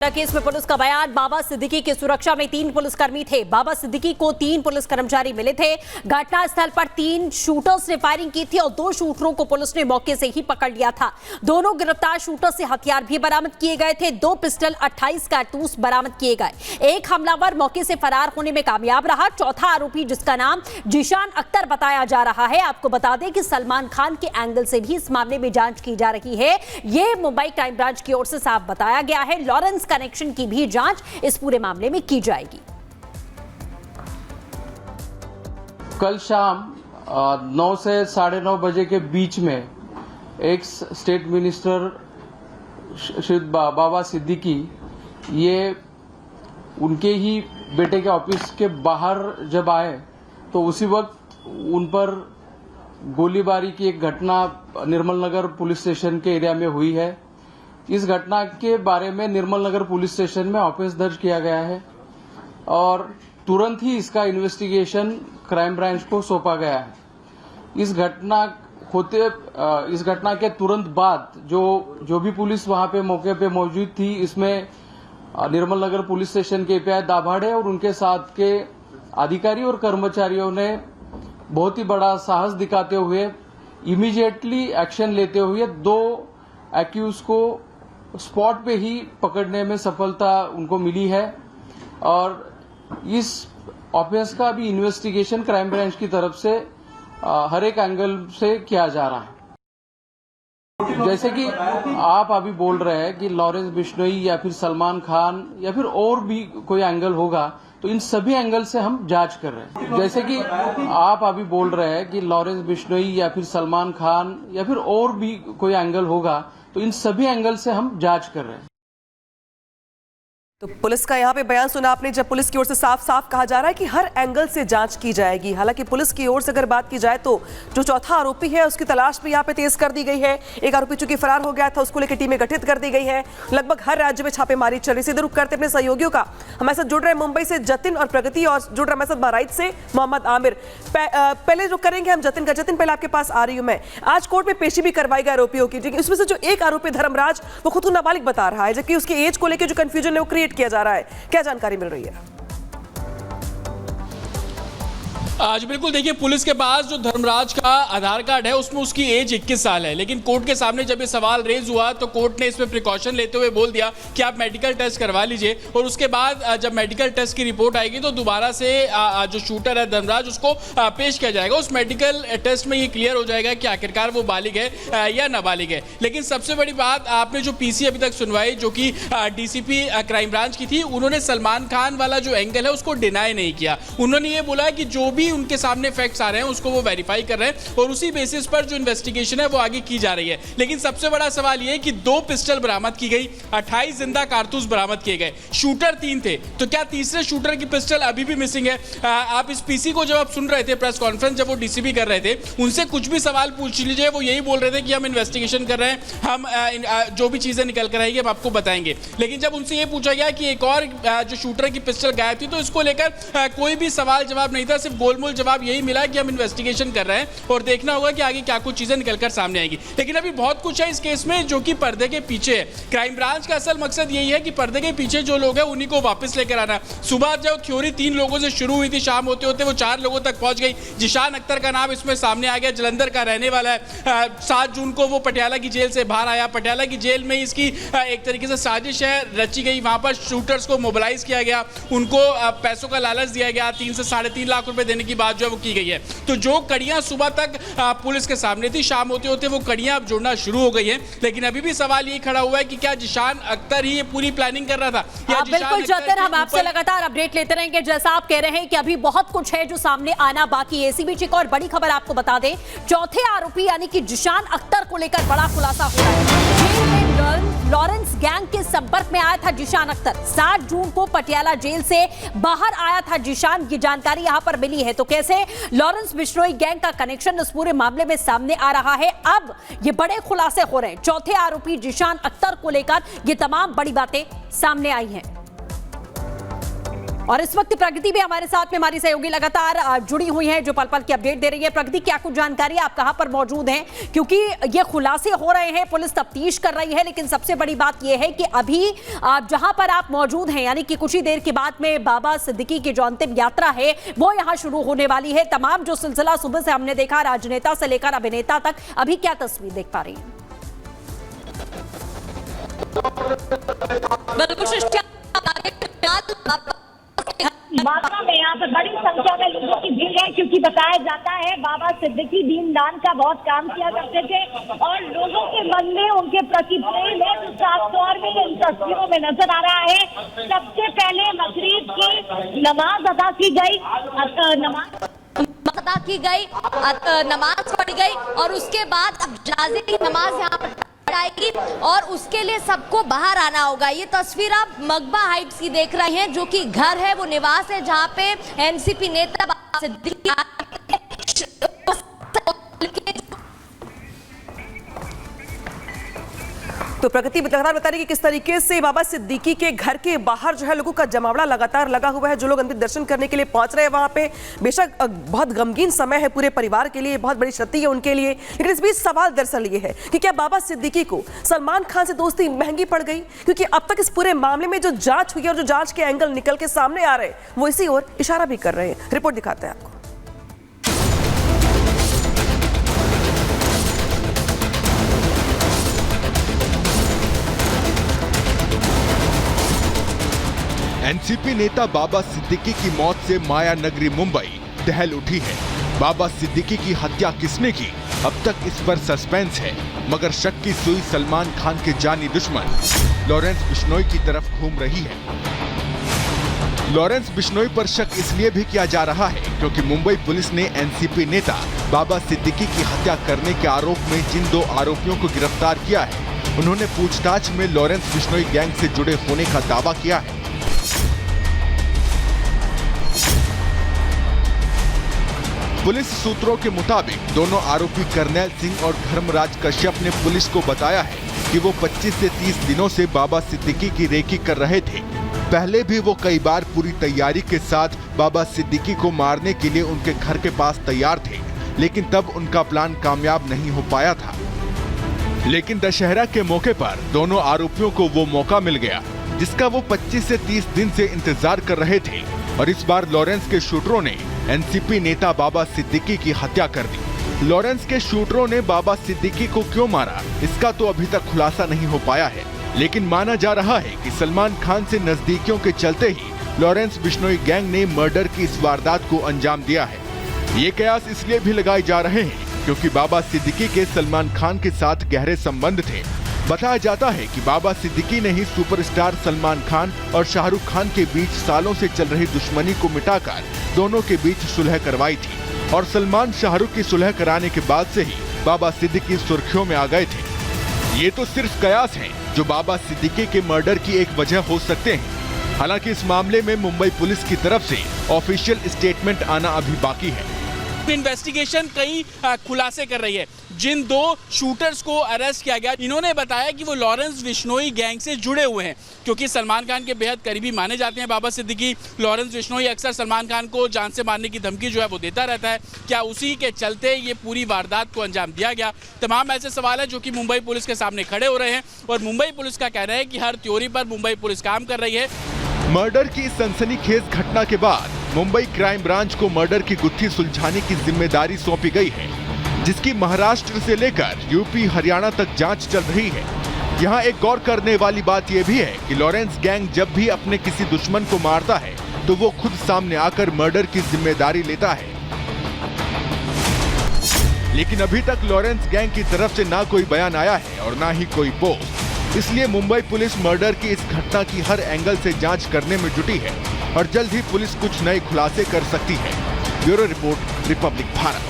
Case में police का बयान। बाबा सिद्दीकी की सुरक्षा में 3 पुलिसकर्मी थे। बाबा सिद्दीकी को 3 पुलिस कर्मचारी मिले थे। घटनास्थल पर 3 शूटर्स ने फायरिंग की थी और 2 शूटरों को पुलिस ने मौके से ही पकड़ लिया था। दोनों गिरफ्तार शूटर से हथियार भी बरामद किए गए थे। 2 पिस्टल, 28 कारतूस बरामद किए गए। एक हमलावर मौके से फरार होने में कामयाब रहा। चौथा आरोपी, जिसका नाम जिशान अख्तर बताया जा रहा है, आपको बता दें कि सलमान खान के एंगल से भी इस मामले में जांच की जा रही है। यह मुंबई क्राइम ब्रांच की ओर से साफ बताया गया है। लॉरेंस कनेक्शन की भी जांच इस पूरे मामले में की जाएगी। कल शाम 9 से 9:30 बजे के बीच में एक स्टेट मिनिस्टर श्री बाबा सिद्दीकी, ये उनके ही बेटे के ऑफिस के बाहर जब आए तो उसी वक्त उन पर गोलीबारी की एक घटना निर्मल नगर पुलिस स्टेशन के एरिया में हुई है। इस घटना के बारे में निर्मल नगर पुलिस स्टेशन में ऑफिस दर्ज किया गया है और तुरंत ही इसका इन्वेस्टिगेशन क्राइम ब्रांच को सौंपा गया है। इस घटना के तुरंत बाद जो भी पुलिस वहां पे मौके पे मौजूद थी, इसमें निर्मल नगर पुलिस स्टेशन के एपीआई दाभाड़े और उनके साथ के अधिकारी और कर्मचारियों ने बहुत ही बड़ा साहस दिखाते हुए इमीडिएटली एक्शन लेते हुए 2 एक्यूज को स्पॉट पे ही पकड़ने में सफलता उनको मिली है और इस ऑफेंस का भी इन्वेस्टिगेशन क्राइम ब्रांच की तरफ से हर एक एंगल से किया जा रहा है। जैसे कि आप अभी बोल रहे हैं कि लॉरेंस बिश्नोई या फिर सलमान खान या फिर और भी कोई एंगल होगा, तो इन सभी एंगल से हम जांच कर रहे हैं। जैसे कि आप अभी बोल रहे हैं कि लॉरेंस बिश्नोई या फिर सलमान खान या फिर और भी कोई एंगल होगा, तो इन सभी एंगल से हम जांच कर रहे हैं। तो पुलिस का यहाँ पे बयान सुना आपने, जब पुलिस की ओर से साफ साफ कहा जा रहा है कि हर एंगल से जांच की जाएगी। हालांकि पुलिस की ओर से अगर बात की जाए तो जो चौथा आरोपी है उसकी तलाश भी यहाँ पे तेज कर दी गई है। एक आरोपी चूंकि फरार हो गया था, उसको लेकर टीमें गठित कर दी गई है। लगभग हर राज्य में छापेमारी चल रही। सीधे रुख करते अपने सहयोगियों का, हमारे साथ जुड़ रहे हैं मुंबई से जतिन और प्रगति, और जुड़ रहे हमारे साथ बहराइच से मोहम्मद आमिर। पहले जो करेंगे हम जतिन का। जतिन, पहले आपके पास आ रही हूँ मैं। आज कोर्ट में पेशी भी करवाई गई आरोपियों की, उसमें से जो एक आरोपी धर्मराज, वो खुद को नाबालिग बता रहा है, जबकि उसकी एज को लेकर जो कंफ्यूजन है वो क्रिएट किया जा रहा है। क्या जानकारी मिल रही है? आज बिल्कुल देखिए, पुलिस के पास जो धर्मराज का आधार कार्ड है उसमें उसकी एज 21 साल है, लेकिन कोर्ट के सामने जब ये सवाल रेज हुआ तो कोर्ट ने इसमें प्रिकॉशन लेते हुए बोल दिया कि आप मेडिकल टेस्ट करवा लीजिए और उसके बाद जब मेडिकल टेस्ट की रिपोर्ट आएगी तो दोबारा से जो शूटर है धर्मराज, उसको पेश किया जाएगा। उस मेडिकल टेस्ट में ये क्लियर हो जाएगा कि आखिरकार वो बालिग है या नाबालिग है। लेकिन सबसे बड़ी बात, आपने जो पीसी अभी तक सुनवाई जो कि डीसीपी क्राइम ब्रांच की थी, उन्होंने सलमान खान वाला जो एंगल है उसको डिनाई नहीं किया। उन्होंने ये बोला कि जो भी उनके सामने फैक्ट्स आ रहे हैं उसको वो वेरीफाई कर रहे हैं और उसी बेसिस पर जो इन्वेस्टिगेशन है वो आगे की जा रही है। लेकिन सबसे बड़ा सवाल ये है कि 2 पिस्टल बरामद की गई, 28 जिंदा कारतूस बरामद किए गए, शूटर 3 थे, तो क्या तीसरे शूटर की पिस्टल अभी भी मिसिंग है? आप इस पीसी को जब आप सुन रहे थे प्रेस कॉन्फ्रेंस, जब वो डीसीपी कर रहे थे, उनसे कुछ भी सवाल पूछ लीजिए, वो यही बोल रहे थे कि हम इन्वेस्टिगेशन कर रहे हैं, हम जो भी चीजें निकल कर आएंगी हम आपको बताएंगे। लेकिन जब उनसे ये पूछा गया कि एक और जो शूटर की पिस्टल गायब थी, तो इसको लेकर कोई भी सवाल जवाब नहीं था, सिर्फ गोलमोल जवाब यही मिला कि हम इन्वेस्टिगेशन कर रहे हैं और देखना होगा कि आगे क्या कुछ चीजें निकलकर सामने आएगी। लेकिन अभी बहुत कुछ है इस केस में जो कि पर्दे के पीछे है। क्राइम ब्रांच का असल मकसद यही है कि पर्दे के पीछे जो लोग हैं उन्हीं को वापस लेकर आना। सुबह जो थ्योरी 3 लोगों से शुरू हुई थी, शाम होते होते वो 4 लोगों तक पहुंच गई। जिशान अख्तर का नाम इसमें सामने आ गया, जलंधर का रहने वाला है। 7 जून को वो पटियाला की जेल से बाहर आया। पटियाला की जेल में इसकी एक तरीके से साजिश है रची गई। वहां पर शूटर्स को मोबिलाइज किया गया, उनको पैसों का लालच दिया गया, 3 से 3.5 लाख रुपए देने की बात जो है वो की गई है। तो जो कड़ियां सुबह तक पुलिस के सामने थी, शाम होते होते वो कड़ियां अब जुड़ना शुरू हो गई हैं। लेकिन अभी भी सवाल ये खड़ा हुआ है कि क्या जिशान अख्तर ही ये पूरी प्लानिंग कर रहा था? बिल्कुल जतिन, हम आपसे लगातार अपडेट लेते रहेंगे। जैसा आप कह रहे हैं कि अभी बहुत कुछ है जो सामने आना बाकी है। इसी बीच एक और बड़ी खबर आपको बता दें, चौथे आरोपी यानी कि जिशान अख्तर को लेकर बड़ा खुलासा हो रहा है। जेल में लॉरेंस गैंग के संपर्क में आया था जिशान अख्तर। 7 जून को पटियाला जेल से बाहर आया था जिशान, ये जानकारी यहां पर मिली है। तो कैसे लॉरेंस बिश्नोई गैंग का कनेक्शन इस पूरे मामले में सामने आ रहा है। अब ये बड़े खुलासे हो रहे हैं। चौथे आरोपी जिशान अख्तर को लेकर ये तमाम बड़ी बातें सामने आई हैं और इस वक्त प्रगति भी हमारे साथ में हमारी सहयोगी लगातार जुड़ी हुई है, जो पल पल की अपडेट दे रही है। प्रगति, क्या कुछ जानकारी, आप कहां पर मौजूद हैं? क्योंकि ये खुलासे हो रहे हैं, पुलिस तफ्तीश कर रही है, लेकिन सबसे बड़ी बात यह है कि अभी जहां पर आप मौजूद हैं, यानी कि कुछ ही देर के बाद में बाबा सिद्दीकी की जो अंतिम यात्रा है वो यहां शुरू होने वाली है। तमाम जो सिलसिला सुबह से हमने देखा, राजनेता से लेकर अभिनेता तक, अभी क्या तस्वीर देख पा रही हैं? मात्रा में यहाँ पर बड़ी संख्या में लोगों की भीड़ है, क्योंकि बताया जाता है बाबा सिद्दीकी दीनदान का बहुत काम किया करते थे और लोगों के मन में उनके प्रति प्रेम है, जो साफ तौर में इन तस्वीरों में नजर आ रहा है। सबसे पहले मगरिब की नमाज अदा की गई, नमाज पढ़ी गई और उसके बाद अब जनाजे की नमाज यहाँ पर आएगी और उसके लिए सबको बाहर आना होगा। ये तस्वीर आप मकबा हाइट्स की देख रहे हैं, जो कि घर है, वो निवास है, जहाँ पे एनसीपी नेता बाबा सिद्दीकी तो प्रगति लगातार बता रही है कि किस तरीके से बाबा सिद्दीकी के घर के बाहर जो है लोगों का जमावड़ा लगातार लगा हुआ है, जो लोग अंतिम दर्शन करने के लिए पहुंच रहे हैं वहां पे। बेशक बहुत गमगीन समय है पूरे परिवार के लिए, बहुत बड़ी क्षति है उनके लिए, लेकिन इस बीच सवाल दरअसल ये है कि क्या बाबा सिद्दीकी को सलमान खान से दोस्ती महंगी पड़ गई? क्योंकि अब तक इस पूरे मामले में जो जांच हुई है और जो जांच के एंगल निकल के सामने आ रहे हैं वो इसी ओर इशारा भी कर रहे हैं। रिपोर्ट दिखाते हैं आपको। एनसीपी नेता बाबा सिद्दीकी की मौत से माया नगरी मुंबई दहल उठी है। बाबा सिद्दीकी की हत्या किसने की, अब तक इस पर सस्पेंस है, मगर शक की सुई सलमान खान के जानी दुश्मन लॉरेंस बिश्नोई की तरफ घूम रही है। लॉरेंस बिश्नोई पर शक इसलिए भी किया जा रहा है क्योंकि मुंबई पुलिस ने एनसीपी नेता बाबा सिद्दीकी की हत्या करने के आरोप में जिन 2 आरोपियों को गिरफ्तार किया है, उन्होंने पूछताछ में लॉरेंस बिश्नोई गैंग से जुड़े होने का दावा किया है। पुलिस सूत्रों के मुताबिक दोनों आरोपी करनैल सिंह और धर्मराज कश्यप ने पुलिस को बताया है कि वो 25 से 30 दिनों से बाबा सिद्दीकी की रेकी कर रहे थे। पहले भी वो कई बार पूरी तैयारी के साथ बाबा सिद्दीकी को मारने के लिए उनके घर के पास तैयार थे, लेकिन तब उनका प्लान कामयाब नहीं हो पाया था। लेकिन दशहरा के मौके पर दोनों आरोपियों को वो मौका मिल गया जिसका वो 25 से 30 दिन से इंतजार कर रहे थे, और इस बार लॉरेंस के शूटरों ने एनसीपी नेता बाबा सिद्दीकी की हत्या कर दी। लॉरेंस के शूटरों ने बाबा सिद्दीकी को क्यों मारा, इसका तो अभी तक खुलासा नहीं हो पाया है, लेकिन माना जा रहा है कि सलमान खान से नजदीकियों के चलते ही लॉरेंस बिश्नोई गैंग ने मर्डर की इस वारदात को अंजाम दिया है। ये कयास इसलिए भी लगाए जा रहे हैं क्योंकि बाबा सिद्दीकी के सलमान खान के साथ गहरे संबंध थे। बताया जाता है कि बाबा सिद्दीकी ने ही सुपरस्टार सलमान खान और शाहरुख खान के बीच सालों से चल रही दुश्मनी को मिटाकर दोनों के बीच सुलह करवाई थी, और सलमान शाहरुख की सुलह कराने के बाद से ही बाबा सिद्दीकी सुर्खियों में आ गए थे। ये तो सिर्फ कयास हैं जो बाबा सिद्दीकी के मर्डर की एक वजह हो सकते हैं। हालांकि इस मामले में मुंबई पुलिस की तरफ से ऑफिशियल स्टेटमेंट आना अभी बाकी है। इन्वेस्टिगेशन कई खुलासे कर रही है। जिन 2 शूटर्स को अरेस्ट किया गया, इन्होंने बताया कि वो लॉरेंस बिश्नोई गैंग से जुड़े हुए हैं, क्योंकि सलमान खान के बेहद करीबी माने जाते हैं बाबा सिद्दीकी। लॉरेंस बिश्नोई अक्सर सलमान खान को जान से मारने की धमकी जो है वो देता रहता है। क्या उसी के चलते ये पूरी वारदात को अंजाम दिया गया? तमाम ऐसे सवाल है जो कि मुंबई पुलिस के सामने खड़े हो रहे हैं, और मुंबई पुलिस का कहना है कि हर थ्योरी पर मुंबई पुलिस काम कर रही है। मर्डर की सनसनीखेज घटना के बाद मुंबई क्राइम ब्रांच को मर्डर की गुत्थी सुलझाने की जिम्मेदारी सौंपी गई है, जिसकी महाराष्ट्र से लेकर यूपी हरियाणा तक जांच चल रही है। यहाँ एक गौर करने वाली बात यह भी है कि लॉरेंस गैंग जब भी अपने किसी दुश्मन को मारता है तो वो खुद सामने आकर मर्डर की जिम्मेदारी लेता है, लेकिन अभी तक लॉरेंस गैंग की तरफ से ना कोई बयान आया है और ना ही कोई पोस्ट। इसलिए मुंबई पुलिस मर्डर की इस घटना की हर एंगल से जांच करने में जुटी है और जल्द ही पुलिस कुछ नए खुलासे कर सकती है। Bureau report, Republic Bharat.